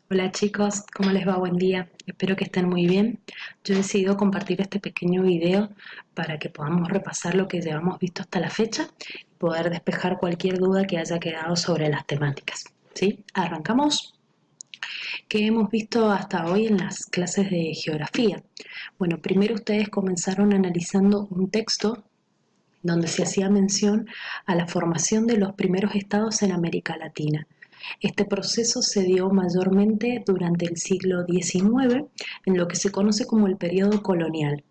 Hola chicos, ¿cómo les va? Buen día. Espero que estén muy bien. Yo he decidido compartir este pequeño video para que podamos repasar lo que llevamos visto hasta la fecha y poder despejar cualquier duda que haya quedado sobre las temáticas. ¿Sí? Arrancamos. ¿Qué hemos visto hasta hoy en las clases de geografía? Bueno, primero ustedes comenzaron analizando un texto donde se hacía mención a la formación de los primeros estados en América Latina. Este proceso se dio mayormente durante el siglo XIX, en lo que se conoce como el periodo colonial.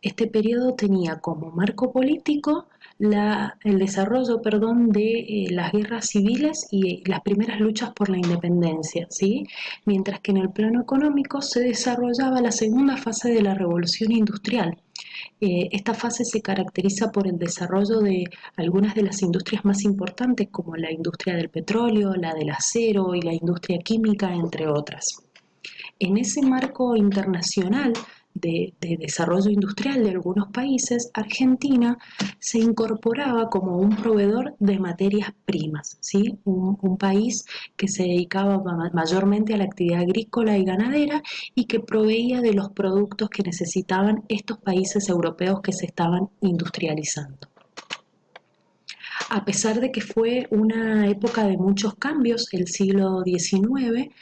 Este periodo tenía como marco político el desarrollo, de las guerras civiles y las primeras luchas por la independencia, ¿sí? Mientras que en el plano económico se desarrollaba la segunda fase de la revolución industrial. Esta fase se caracteriza por el desarrollo de algunas de las industrias más importantes, como la industria del petróleo, la del acero y la industria química, entre otras. En ese marco internacional de desarrollo industrial de algunos países, Argentina se incorporaba como un proveedor de materias primas, ¿sí? Un país que se dedicaba mayormente a la actividad agrícola y ganadera y que proveía de los productos que necesitaban estos países europeos que se estaban industrializando. A pesar de que fue una época de muchos cambios, el siglo XIX,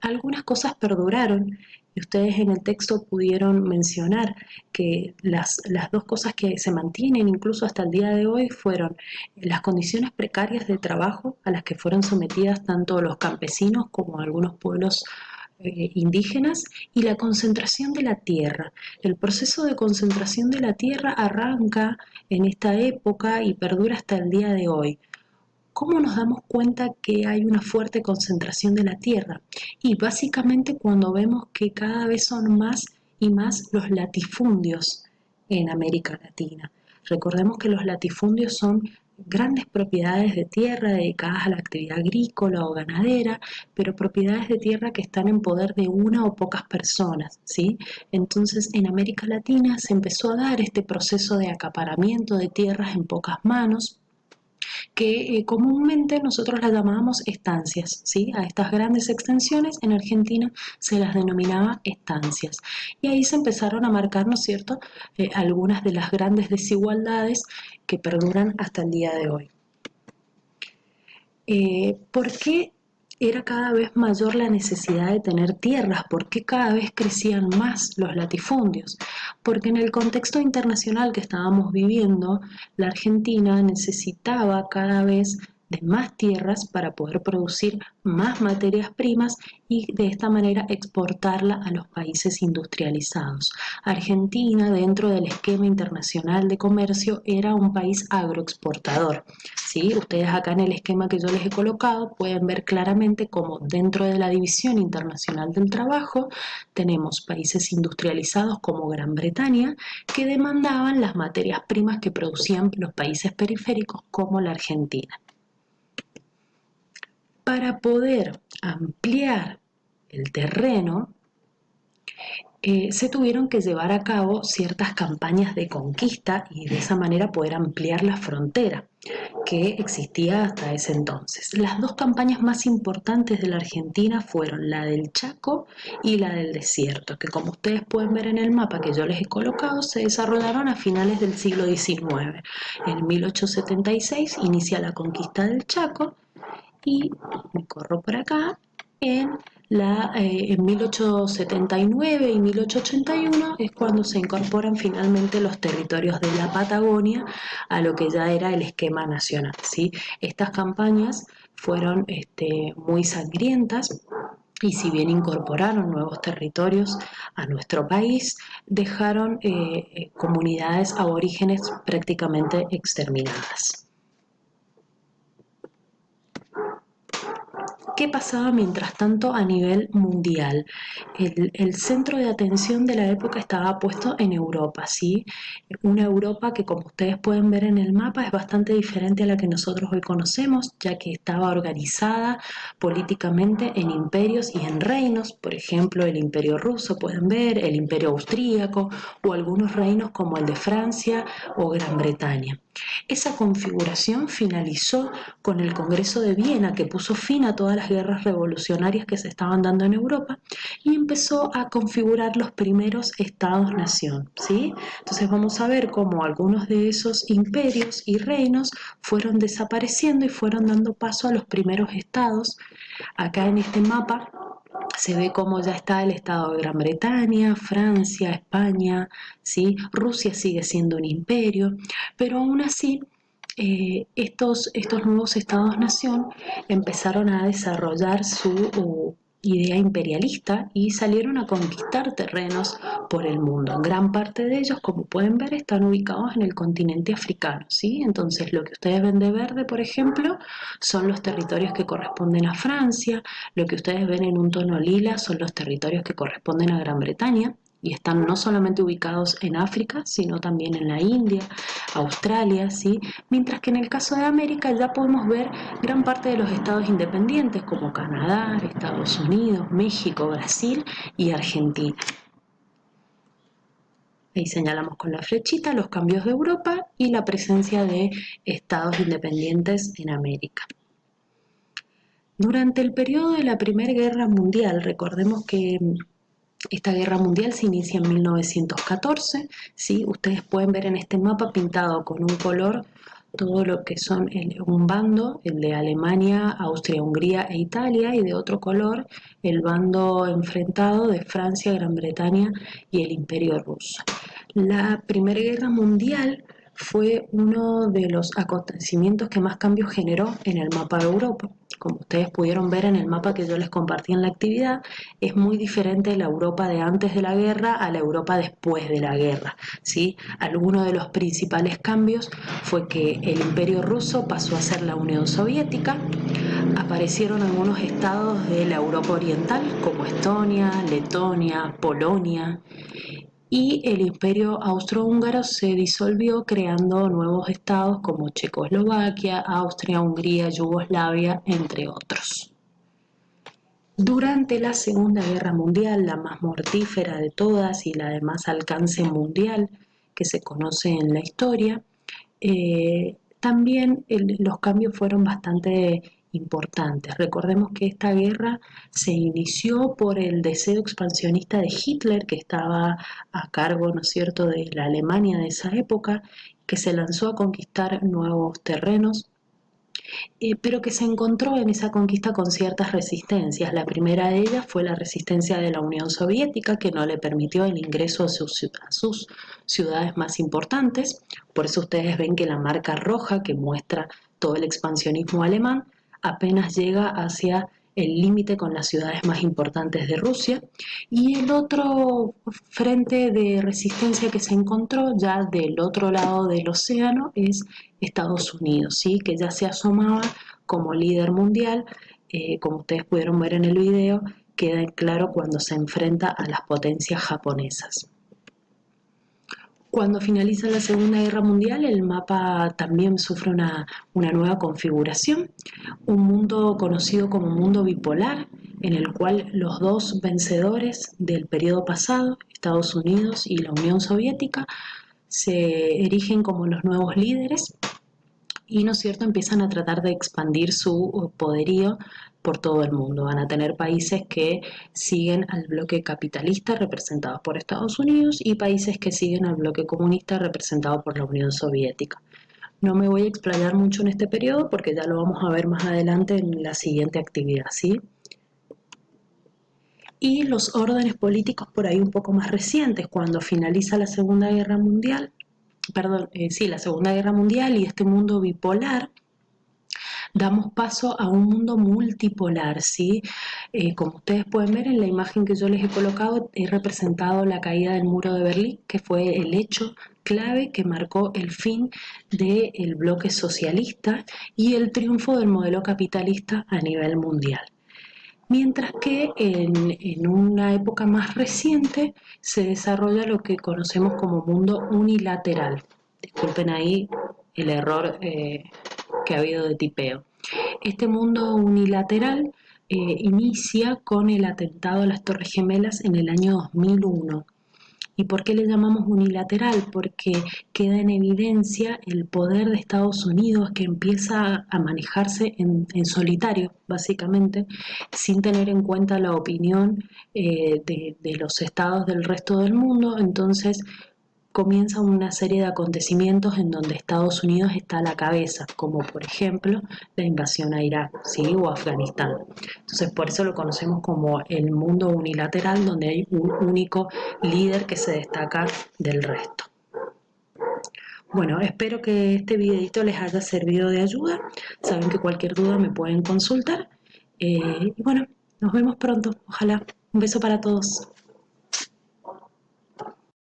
algunas cosas perduraron y ustedes en el texto pudieron mencionar que las dos cosas que se mantienen incluso hasta el día de hoy fueron las condiciones precarias de trabajo a las que fueron sometidas tanto los campesinos como algunos pueblos indígenas y la concentración de la tierra. El proceso de concentración de la tierra arranca en esta época y perdura hasta el día de hoy. ¿Cómo nos damos cuenta que hay una fuerte concentración de la tierra? Y básicamente cuando vemos que cada vez son más y más los latifundios en América Latina. Recordemos que los latifundios son grandes propiedades de tierra dedicadas a la actividad agrícola o ganadera, pero propiedades de tierra que están en poder de una o pocas personas, ¿sí? Entonces, en América Latina se empezó a dar este proceso de acaparamiento de tierras en pocas manos, que comúnmente nosotros las llamábamos estancias, ¿sí? A estas grandes extensiones en Argentina se las denominaba estancias. Y ahí se empezaron a marcar, ¿no es cierto?, algunas de las grandes desigualdades que perduran hasta el día de hoy. ¿Por qué era cada vez mayor la necesidad de tener tierras? ¿Por qué cada vez crecían más los latifundios? Porque en el contexto internacional que estábamos viviendo, la Argentina necesitaba cada vez de más tierras para poder producir más materias primas y de esta manera exportarla a los países industrializados. Argentina, dentro del esquema internacional de comercio, era un país agroexportador. ¿Sí? Ustedes acá en el esquema que yo les he colocado pueden ver claramente cómo dentro de la División Internacional del Trabajo tenemos países industrializados como Gran Bretaña que demandaban las materias primas que producían los países periféricos como la Argentina. Para poder ampliar el terreno, se tuvieron que llevar a cabo ciertas campañas de conquista y de esa manera poder ampliar la frontera que existía hasta ese entonces. Las dos campañas más importantes de la Argentina fueron la del Chaco y la del desierto, que como ustedes pueden ver en el mapa que yo les he colocado, se desarrollaron a finales del siglo XIX. En 1876 inicia la conquista del Chaco y me corro por acá, en 1879 y 1881 es cuando se incorporan finalmente los territorios de la Patagonia a lo que ya era el esquema nacional, ¿sí? Estas campañas fueron muy sangrientas y si bien incorporaron nuevos territorios a nuestro país, dejaron comunidades aborígenes prácticamente exterminadas. ¿Qué pasaba mientras tanto a nivel mundial? El centro de atención de la época estaba puesto en Europa, ¿sí? Una Europa que, como ustedes pueden ver en el mapa, es bastante diferente a la que nosotros hoy conocemos, ya que estaba organizada políticamente en imperios y en reinos, por ejemplo, el Imperio Ruso, pueden ver, el Imperio Austríaco o algunos reinos como el de Francia o Gran Bretaña. Esa configuración finalizó con el Congreso de Viena, que puso fin a todas las guerras revolucionarias que se estaban dando en Europa y empezó a configurar los primeros estados-nación, ¿sí? Entonces vamos a ver cómo algunos de esos imperios y reinos fueron desapareciendo y fueron dando paso a los primeros estados. Acá en este mapa se ve cómo ya está el estado de Gran Bretaña, Francia, España, ¿sí? Rusia sigue siendo un imperio, pero aún así estos nuevos estados-nación empezaron a desarrollar su idea imperialista y salieron a conquistar terrenos por el mundo. Gran parte de ellos, como pueden ver, están ubicados en el continente africano, ¿sí? Entonces, lo que ustedes ven de verde, por ejemplo, son los territorios que corresponden a Francia, lo que ustedes ven en un tono lila son los territorios que corresponden a Gran Bretaña, y están no solamente ubicados en África, sino también en la India, Australia, ¿sí? Mientras que en el caso de América ya podemos ver gran parte de los estados independientes como Canadá, Estados Unidos, México, Brasil y Argentina. Ahí señalamos con la flechita los cambios de Europa y la presencia de estados independientes en América. Durante el periodo de la Primera Guerra Mundial, recordemos que esta guerra mundial se inicia en 1914, ¿sí? Ustedes pueden ver en este mapa pintado con un color todo lo que son un bando, el de Alemania, Austria, Hungría e Italia, y de otro color el bando enfrentado de Francia, Gran Bretaña y el Imperio Ruso. La Primera Guerra Mundial fue uno de los acontecimientos que más cambios generó en el mapa de Europa. Como ustedes pudieron ver en el mapa que yo les compartí en la actividad, es muy diferente la Europa de antes de la guerra a la Europa después de la guerra, ¿sí? Alguno de los principales cambios fue que el Imperio Ruso pasó a ser la Unión Soviética, aparecieron algunos estados de la Europa Oriental como Estonia, Letonia, Polonia, y el Imperio Austrohúngaro se disolvió creando nuevos estados como Checoslovaquia, Austria, Hungría, Yugoslavia, entre otros. Durante la Segunda Guerra Mundial, la más mortífera de todas y la de más alcance mundial que se conoce en la historia, también los cambios fueron bastante importantes. Recordemos que esta guerra se inició por el deseo expansionista de Hitler, que estaba a cargo, ¿no es cierto?, de la Alemania de esa época, que se lanzó a conquistar nuevos terrenos, pero que se encontró en esa conquista con ciertas resistencias. La primera de ellas fue la resistencia de la Unión Soviética, que no le permitió el ingreso a sus ciudades más importantes. Por eso ustedes ven que la marca roja que muestra todo el expansionismo alemán apenas llega hacia el límite con las ciudades más importantes de Rusia. Y el otro frente de resistencia que se encontró ya del otro lado del océano es Estados Unidos, ¿sí? Que ya se asomaba como líder mundial, como ustedes pudieron ver en el video, queda claro cuando se enfrenta a las potencias japonesas. Cuando finaliza la Segunda Guerra Mundial, el mapa también sufre una nueva configuración, un mundo conocido como mundo bipolar, en el cual los dos vencedores del periodo pasado, Estados Unidos y la Unión Soviética, se erigen como los nuevos líderes y, ¿no es cierto?, empiezan a tratar de expandir su poderío por todo el mundo. Van a tener países que siguen al bloque capitalista representado por Estados Unidos y países que siguen al bloque comunista representado por la Unión Soviética. No me voy a explayar mucho en este periodo porque ya lo vamos a ver más adelante en la siguiente actividad, ¿sí? Y los órdenes políticos por ahí un poco más recientes, cuando finaliza la Segunda Guerra Mundial, la Segunda Guerra Mundial y este mundo bipolar, damos paso a un mundo multipolar, ¿sí? Como ustedes pueden ver en la imagen que yo les he colocado, he representado la caída del muro de Berlín, que fue el hecho clave que marcó el fin del bloque socialista y el triunfo del modelo capitalista a nivel mundial. Mientras que en una época más reciente se desarrolla lo que conocemos como mundo unilateral. Disculpen ahí el error que ha habido de tipeo. Este mundo unilateral inicia con el atentado a las Torres Gemelas en el año 2001 ¿Y por qué le llamamos unilateral? Porque queda en evidencia el poder de Estados Unidos que empieza a manejarse en solitario, básicamente, sin tener en cuenta la opinión de los estados del resto del mundo. Entonces comienza una serie de acontecimientos en donde Estados Unidos está a la cabeza, como por ejemplo la invasión a Irak, ¿sí? O Afganistán. Entonces por eso lo conocemos como el mundo unilateral, donde hay un único líder que se destaca del resto. Bueno, espero que este videito les haya servido de ayuda. Saben que cualquier duda me pueden consultar. Y bueno, nos vemos pronto, ojalá. Un beso para todos.